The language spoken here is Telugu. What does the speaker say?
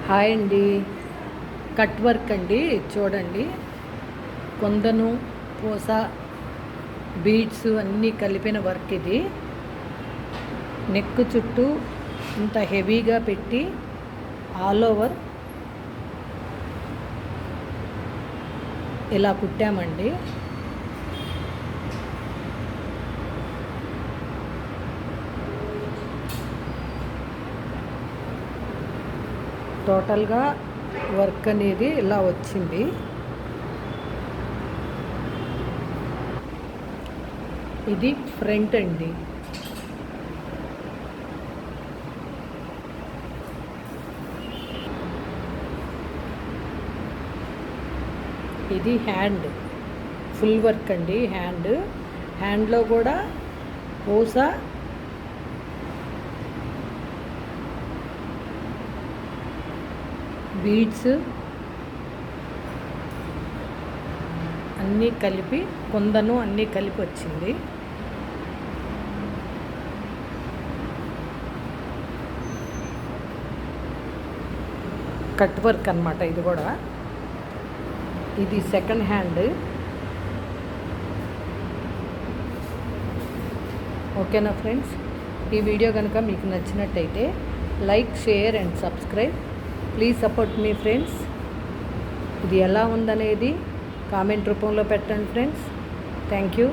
హాయ్ అండి. కట్ వర్క్ అండి. చూడండి, కొందను పూస బీడ్స్ అన్నీ కలిపిన వర్క్ ఇది. నెక్ చుట్టూ ఇంత హెవీగా పెట్టి ఆల్ ఓవర్ ఇలా కుట్టామండి. టోటల్గా వర్క్ అనేది ఇలా వచ్చింది. ఇది ఫ్రంట్ అండి. ఇది హ్యాండ్, ఫుల్ వర్క్ అండి. హ్యాండ్లో కూడా పూస, బీడ్స్ అన్నీ కలిపి, కొందను అన్నీ కలిపి వచ్చింది. కట్ వర్క్ అన్నమాట ఇది కూడా. ఇది సెకండ్ హ్యాండ్. ఓకేనా ఫ్రెండ్స్? ఈ వీడియో కనుక మీకు నచ్చినట్టయితే like, share and subscribe. Please support me friends. ఇది ఎలా ఉందనేది కామెంట్ రూపంలో పెట్టండి ఫ్రెండ్స్. Thank you.